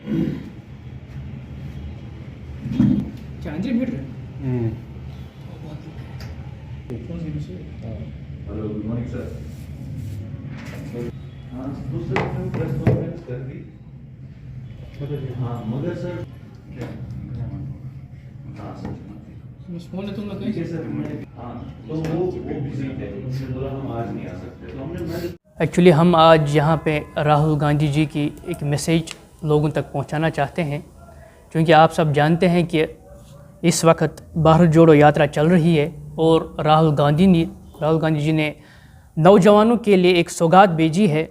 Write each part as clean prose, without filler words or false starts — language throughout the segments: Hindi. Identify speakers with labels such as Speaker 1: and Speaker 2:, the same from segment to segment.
Speaker 1: चांदी मिल रहे
Speaker 2: हेलो गुड मॉर्निंग सर। हाँ दूसरे दिन प्रेस कॉन्फ्रेंस कर दी। हाँ मगर सर क्या हाँ सर
Speaker 1: फोन है तुम
Speaker 2: ठीक है सर मैं हाँ तो वो बिजी थे, उसने बोला हम आज नहीं आ सकते, तो हमने
Speaker 1: एक्चुअली हम आज यहाँ पे राहुल गांधी जी की एक मैसेज लोगों तक पहुँचाना चाहते हैं, क्योंकि आप सब जानते हैं कि इस वक्त भारत जोड़ो यात्रा चल रही है और राहुल गांधी जी ने नौजवानों के लिए एक सौगात भेजी है।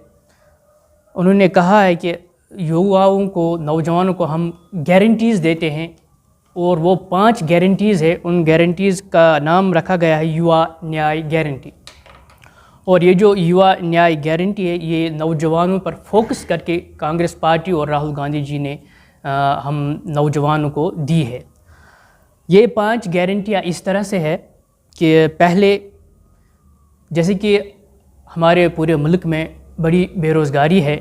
Speaker 1: उन्होंने कहा है कि युवाओं को, नौजवानों को हम गारंटीज़ देते हैं और वो 5 गारंटीज़ है। उन गारंटीज़ का नाम रखा गया है युवा न्याय गारंटी। और ये जो युवा न्याय गारंटी है, ये नौजवानों पर फोकस करके कांग्रेस पार्टी और राहुल गांधी जी ने हम नौजवानों को दी है। ये 5 गारंटियाँ इस तरह से है कि पहले, जैसे कि हमारे पूरे मुल्क में बड़ी बेरोज़गारी है,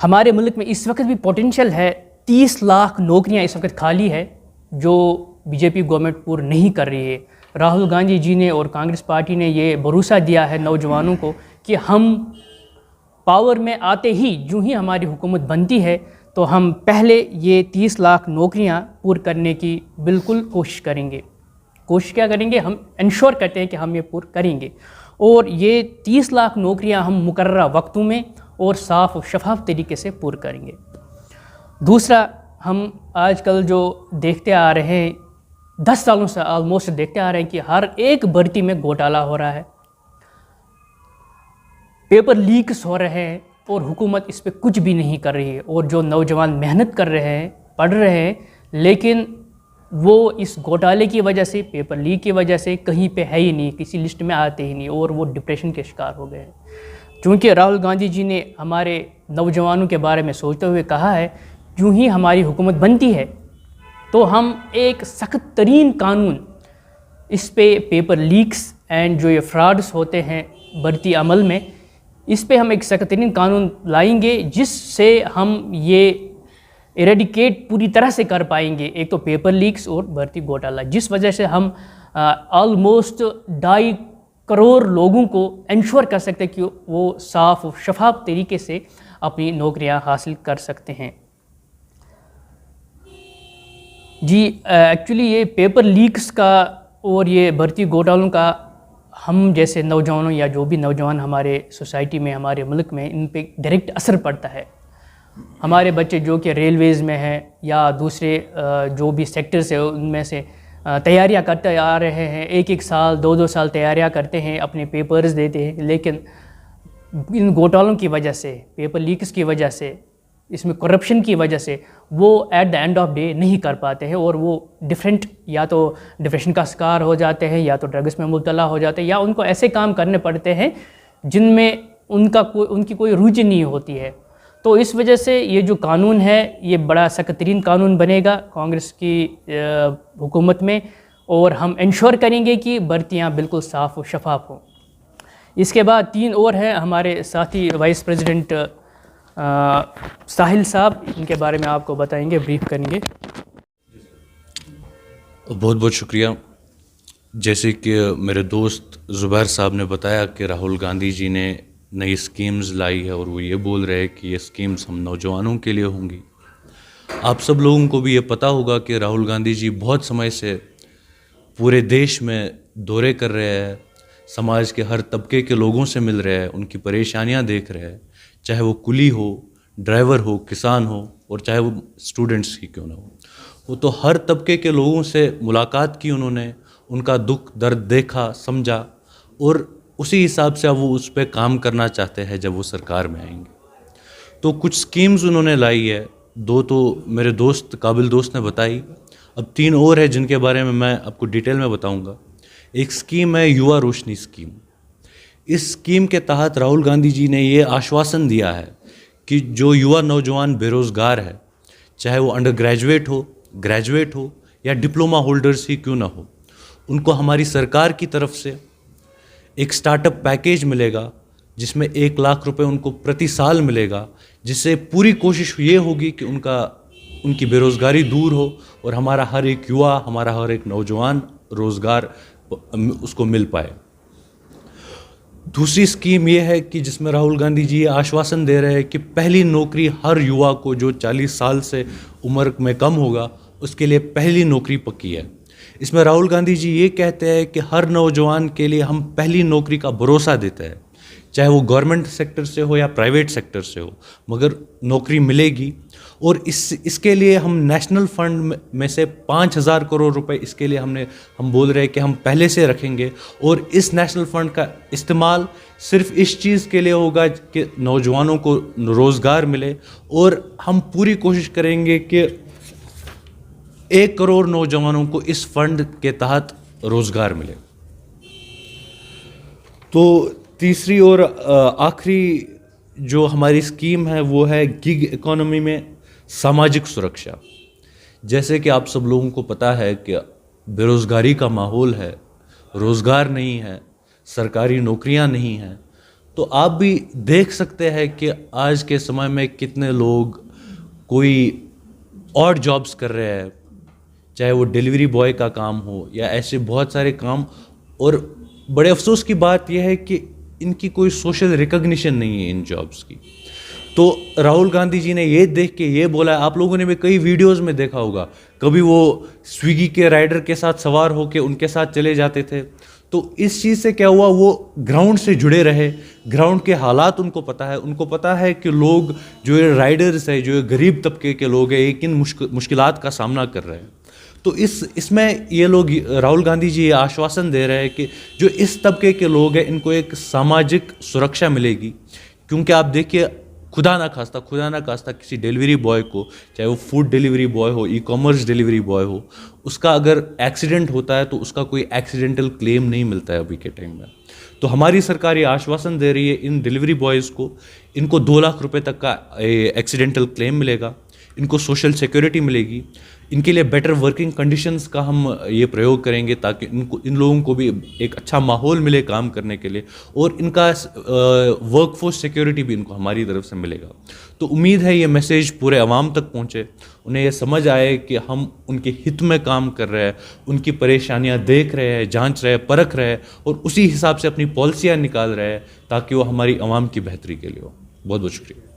Speaker 1: हमारे मुल्क में इस वक्त भी पोटेंशियल है, 30 लाख नौकरियां इस वक्त खाली है जो बीजेपी गवर्नमेंट पूर्ण नहीं कर रही है। राहुल गांधी जी ने और कांग्रेस पार्टी ने ये भरोसा दिया है नौजवानों को कि हम पावर में आते ही, जो ही हमारी हुकूमत बनती है, तो हम पहले ये 30 लाख नौकरियां पूर्ण करने की बिल्कुल कोशिश करेंगे। कोशिश क्या करेंगे, हम इंश्योर करते हैं कि हम ये पूर्ण करेंगे। और ये 30 लाख नौकरियां हम मुकर्ररा वक्तों में और साफ़ और शफाफ तरीके से पूर्ण करेंगे। दूसरा, हम आजकल जो देखते आ रहे हैं, 10 सालों से ऑलमोस्ट देखते आ रहे हैं कि हर एक भर्ती में घोटाला हो रहा है, पेपर लीक्स हो रहे हैं और हुकूमत इस पे कुछ भी नहीं कर रही है। और जो नौजवान मेहनत कर रहे हैं, पढ़ रहे हैं, लेकिन वो इस घोटाले की वजह से, पेपर लीक की वजह से कहीं पे है ही नहीं, किसी लिस्ट में आते ही नहीं, और वो डिप्रेशन के शिकार हो गए हैं। क्योंकि राहुल गांधी जी ने हमारे नौजवानों के बारे में सोचते हुए कहा है, यूँ ही हमारी हुकूमत बनती है तो हम एक सख्त तरीन कानून इस पे, पेपर लीक्स एंड जो ये फ्रॉड्स होते हैं भर्ती अमल में, इस पे हम एक सख्त तरीन कानून लाएंगे जिससे हम ये इरेडिकेट पूरी तरह से कर पाएंगे। एक तो पेपर लीक्स और भर्ती घोटाला, जिस वजह से हम ऑलमोस्ट 2.5 करोड़ लोगों को इंश्योर कर सकते हैं कि वो साफ़ और शफाफ तरीके से अपनी नौकरियां हासिल कर सकते हैं। जी, एक्चुअली ये पेपर लीक्स का और ये भर्ती घोटालों का हम जैसे नौजवानों या जो भी नौजवान हमारे सोसाइटी में, हमारे मुल्क में, इन पे डायरेक्ट असर पड़ता है। हमारे बच्चे जो कि रेलवेज़ में हैं या दूसरे जो भी सेक्टर्स है, उनमें से तैयारियां करते आ रहे हैं, 1-1 साल 2-2 साल तैयारियां करते हैं, अपने पेपर्स देते हैं, लेकिन इन घोटालों की वजह से, पेपर लीक्स की वजह से, इसमें करप्शन की वजह से वो at the end of day नहीं कर पाते हैं और वो या तो डिप्रेशन का शिकार हो जाते हैं, या तो ड्रग्स में मुब्तला हो जाते हैं, या उनको ऐसे काम करने पड़ते हैं जिनमें उनकी कोई रुचि नहीं होती है। तो इस वजह से ये जो कानून है, ये बड़ा सख्त तरीन कानून बनेगा कांग्रेस की हुकूमत में, और हम इंश्योर करेंगे कि भर्तियाँ बिल्कुल साफ़ और शफाफ हों। इसके बाद 3 और हैं हमारे साथी वाइस प्रेसिडेंट साहिल साहब, इनके बारे में आपको बताएंगे, ब्रीफ करेंगे।
Speaker 3: बहुत बहुत शुक्रिया। जैसे कि मेरे दोस्त ज़ुबैर साहब ने बताया कि राहुल गांधी जी ने नई स्कीम्स लाई है और वो ये बोल रहे हैं कि ये स्कीम्स हम नौजवानों के लिए होंगी। आप सब लोगों को भी ये पता होगा कि राहुल गांधी जी बहुत समय से पूरे देश में दौरे कर रहे हैं, समाज के हर तबके के लोगों से मिल रहे हैं, उनकी परेशानियां देख रहे हैं, चाहे वो कुली हो, ड्राइवर हो, किसान हो, और चाहे वो स्टूडेंट्स ही क्यों ना हो। वो तो हर तबके के लोगों से मुलाकात की उन्होंने, उनका दुख दर्द देखा, समझा, और उसी हिसाब से अब वो उस पर काम करना चाहते हैं जब वो सरकार में आएंगे। तो कुछ स्कीम्स उन्होंने लाई है, 2 तो मेरे दोस्त, काबिल दोस्त ने बताई, अब 3 और है जिनके बारे में मैं आपको डिटेल में बताऊंगा। एक स्कीम है युवा रोशनी स्कीम। इस स्कीम के तहत राहुल गांधी जी ने ये आश्वासन दिया है कि जो युवा नौजवान बेरोज़गार है, चाहे वो अंडर ग्रेजुएट हो, ग्रेजुएट हो, या डिप्लोमा होल्डर्स ही क्यों ना हो, उनको हमारी सरकार की तरफ से एक स्टार्टअप पैकेज मिलेगा जिसमें 1 लाख रुपए उनको प्रति साल मिलेगा, जिससे पूरी कोशिश ये होगी कि उनकी बेरोज़गारी दूर हो और हमारा हर एक युवा, हमारा हर एक नौजवान रोज़गार उसको मिल पाए। दूसरी स्कीम ये है कि जिसमें राहुल गांधी जी ये आश्वासन दे रहे हैं कि पहली नौकरी हर युवा को जो 40 साल से उम्र में कम होगा उसके लिए पहली नौकरी पक्की है। इसमें राहुल गांधी जी ये कहते हैं कि हर नौजवान के लिए हम पहली नौकरी का भरोसा देते हैं, चाहे वो गवर्नमेंट सेक्टर से हो या प्राइवेट सेक्टर से हो, मगर नौकरी मिलेगी। और इसके लिए हम नेशनल फंड में से 5,000 करोड़ रुपए इसके लिए हम बोल रहे हैं कि हम पहले से रखेंगे। और इस नेशनल फंड का इस्तेमाल सिर्फ इस चीज़ के लिए होगा कि नौजवानों को रोज़गार मिले, और हम पूरी कोशिश करेंगे कि 1 करोड़ नौजवानों को इस फंड के तहत रोज़गार मिले। तो तीसरी और आखिरी जो हमारी स्कीम है वो है गिग इकोनॉमी में सामाजिक सुरक्षा। जैसे कि आप सब लोगों को पता है कि बेरोज़गारी का माहौल है, रोज़गार नहीं है, सरकारी नौकरियां नहीं हैं, तो आप भी देख सकते हैं कि आज के समय में कितने लोग कोई और जॉब्स कर रहे हैं, चाहे वो डिलीवरी बॉय का काम हो या ऐसे बहुत सारे काम। और बड़े अफसोस की बात यह है कि इनकी कोई सोशल रिकॉग्निशन नहीं है इन जॉब्स की। तो राहुल गांधी जी ने ये देख के ये बोला, आप लोगों ने भी कई वीडियोस में देखा होगा, कभी वो स्विगी के राइडर के साथ सवार होकर उनके साथ चले जाते थे। तो इस चीज़ से क्या हुआ, वो ग्राउंड से जुड़े रहे, ग्राउंड के हालात उनको पता है कि लोग जो ये राइडर्स है, जो ये गरीब तबके के लोग हैं, ये किन मुश्किलात का सामना कर रहे हैं। तो इसमें ये लोग, राहुल गांधी जी ये आश्वासन दे रहे हैं कि जो इस तबके के लोग हैं इनको एक सामाजिक सुरक्षा मिलेगी। क्योंकि आप देखिए, खुदा ना खास्ता किसी डिलीवरी बॉय को, चाहे वो फूड डिलीवरी बॉय हो, ई-कॉमर्स डिलीवरी बॉय हो, उसका अगर एक्सीडेंट होता है तो उसका कोई एक्सीडेंटल क्लेम नहीं मिलता है अभी के टाइम में। तो हमारी सरकार ये आश्वासन दे रही है इन डिलीवरी बॉयज़ को, इनको 2 लाख रुपए तक का एक्सीडेंटल क्लेम मिलेगा, इनको सोशल सिक्योरिटी मिलेगी, इनके लिए बेटर वर्किंग कंडीशंस का हम ये प्रयोग करेंगे ताकि इन लोगों को भी एक अच्छा माहौल मिले काम करने के लिए, और इनका वर्कफोर्स सिक्योरिटी भी इनको हमारी तरफ से मिलेगा। तो उम्मीद है ये मैसेज पूरे अवाम तक पहुँचे, उन्हें ये समझ आए कि हम उनके हित में काम कर रहे हैं, उनकी परेशानियां देख रहे हैं, जांच रहे हैं, परख रहे हैं, और उसी हिसाब से अपनी पॉलिसियाँ निकाल रहे हैं ताकि वो हमारी अवाम की बेहतरी के लिए हो। बहुत बहुत शुक्रिया।